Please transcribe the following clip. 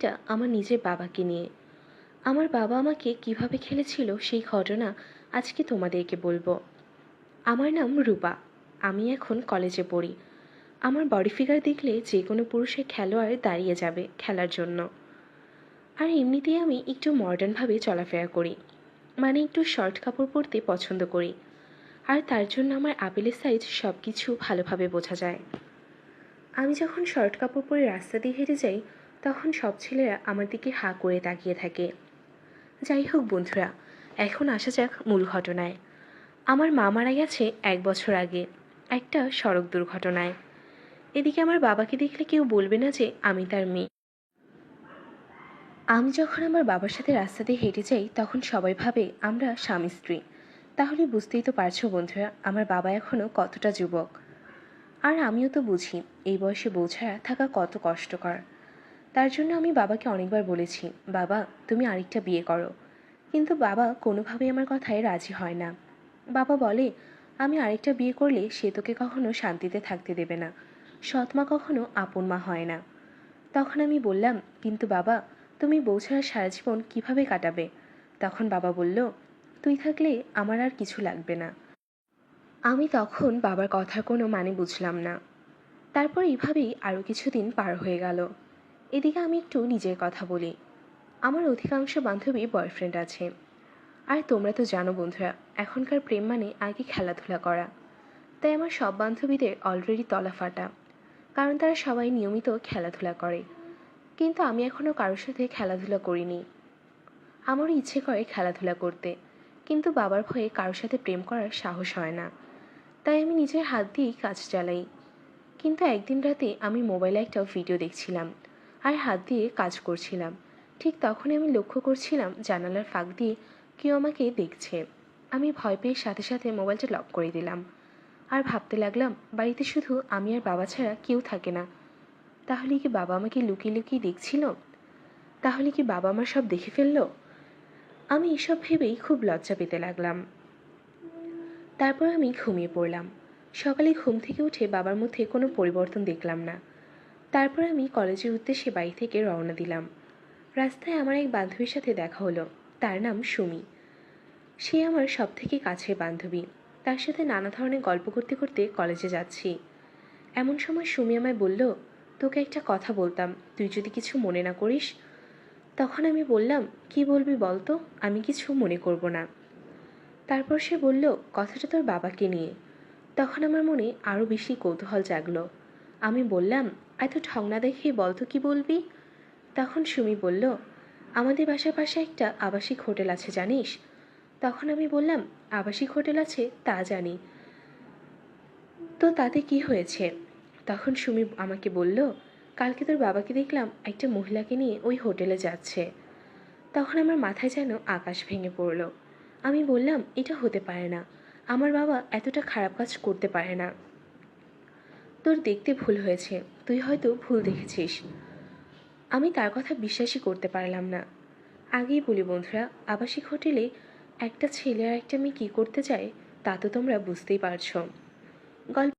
একটা আমার নিজের বাবাকে নিয়ে। আমার বাবা আমাকে কিভাবে খেলেছিল সেই ঘটনা আজকে তোমাদেরকে বলবো। আমার নাম রূপা। আমি এখন কলেজে পড়ি। আমার বডি ফিগার দেখলে যে কোনো পুরুষের খেলোয়াড় দাঁড়িয়ে যাবে খেলার জন্য। আর এমনিতেই আমি একটু মডার্নভাবে চলাফেরা করি, মানে একটু শর্ট কাপড় পরতে পছন্দ করি। আর তার জন্য আমার আপেলের সাইজ সব কিছু ভালোভাবে বোঝা যায়। আমি যখন শর্ট কাপড় পরে রাস্তা দিয়ে হেঁটে যাই, তখন সব ছেলেরা আমার দিকে হাঁ করে তাকিয়ে থাকে। যাই হোক বন্ধুরা, এখন আসা যাক মূল ঘটনায়। আমার মা মারা গেছে 1 বছর আগে, একটা সড়ক দুর্ঘটনায়। এদিকে আমার বাবাকে দেখলে কেউ বলবে না যে আমি তার মেয়ে। আমি যখন আমার বাবার সাথে রাস্তা দিয়ে হেঁটে যাই, তখন সবাই ভাবে আমরা স্বামী স্ত্রী। তাহলে বুঝতেই তো পারছো বন্ধুরা, আমার বাবা এখনও কতটা যুবক। আর আমিও তো বুঝি এই বয়সে বউ ছাড়া থাকা কত কষ্টকর। তার জন্য আমি বাবাকে অনেকবার বলেছি, বাবা তুমি আরেকটা বিয়ে করো। কিন্তু বাবা কোনোভাবেই আমার কথায় রাজি হয় না। বাবা বলে, আমি আরেকটা বিয়ে করলে সে তোকে কখনো শান্তিতে থাকতে দেবে না, সৎ মা কখনো আপন মা হয় না। তখন আমি বললাম, কিন্তু বাবা তুমি বউ ছাড়া সারা জীবন কীভাবে কাটাবে? তখন বাবা বলল, তুই থাকলে আমার আর কিছু লাগবে না। আমি তখন বাবার কথার কোনো মানে বুঝলাম না। তারপর এইভাবেই আরও কিছুদিন পার হয়ে গেল। এদিকে আমি একটু নিজের কথা বলি। আমার অধিকাংশ বান্ধবীর বয়ফ্রেন্ড আছে। আর তোমরা তো জানো বন্ধুরা, এখনকার প্রেম মানে আগে খেলাধুলা করা। তাই আমার সব বান্ধবীদের অলরেডি তলা ফাটা, কারণ তারা সবাই নিয়মিত খেলাধুলা করে। কিন্তু আমি এখনও কারোর সাথে খেলাধুলা করিনি। আমারও ইচ্ছে করে খেলাধুলা করতে, কিন্তু বাবার ভয়ে কারোর সাথে প্রেম করার সাহস হয় না। তাই আমি নিজের হাত দিয়েই কাজ চালাই। কিন্তু একদিন রাতে আমি মোবাইলে একটা ভিডিও দেখছিলাম আর হাত দিয়ে কাজ করছিলাম। ঠিক তখনই আমি লক্ষ্য করছিলাম জানালার ফাঁক দিয়ে কেউ আমাকে দেখছে। আমি ভয় পেয়ে সাথে সাথে মোবাইলটা লক করে দিলাম। আর ভাবতে লাগলাম, বাড়িতে শুধু আমি আর বাবা ছাড়া কেউ থাকে না। তাহলে কি বাবা আমাকে লুকিয়ে লুকিয়ে দেখছিল? তাহলে কি বাবা আমার সব দেখে ফেললো? আমি এসব ভেবেই খুব লজ্জা পেতে লাগলাম। তারপর আমি ঘুমিয়ে পড়লাম। সকালে ঘুম থেকে উঠে বাবার মধ্যে কোনো পরিবর্তন দেখলাম না। তারপর আমি কলেজের উদ্দেশ্যে বাড়ি থেকে রওনা দিলাম। রাস্তায় আমার এক বান্ধবীর সাথে দেখা হলো। তার নাম সুমি। সে আমার সবথেকে কাছের বান্ধবী। তার সাথে নানা ধরনের গল্প করতে করতে কলেজে যাচ্ছি। এমন সময় সুমি আমায় বলল, তোকে একটা কথা বলতাম, তুই যদি কিছু মনে না করিস। তখন আমি বললাম, কি বলবি বলতো, আমি কিছু মনে করব না। তারপর সে বলল, কথাটা তোর বাবাকে নিয়ে। তখন আমার মনে আরও বেশি কৌতূহল জাগলো। আমি বললাম, এত ঠং না দেখেই বলতো কি বলবি। তখন সুমি বলল, আমাদের বাসার পাশে একটা আবাসিক হোটেল আছে জানিস? তখন আমি বললাম, আবাসিক হোটেল আছে তা জানি, তো তাতে কি হয়েছে? তখন সুমি আমাকে বলল, কালকে তোর বাবাকে দেখলাম একটা মহিলাকে নিয়ে ওই হোটেলে যাচ্ছে। তখন আমার মাথায় যেন আকাশ ভেঙে পড়ল। আমি বললাম, এটা হতে পারে না, আমার বাবা এতটা খারাপ কাজ করতে পারে না। তোর দেখতে ভুল হয়েছে, তুই হয়তো ভুল দেখেছিস। আমি তার কথা বিশ্বাসই করতে পারলাম না। আগেই বলি বন্ধুরা, আবাসিক হোটেলে একটা ছেলে আর একটা মেয়ে কী করতে চায় তা তো তোমরা বুঝতেই পারছো। গল্প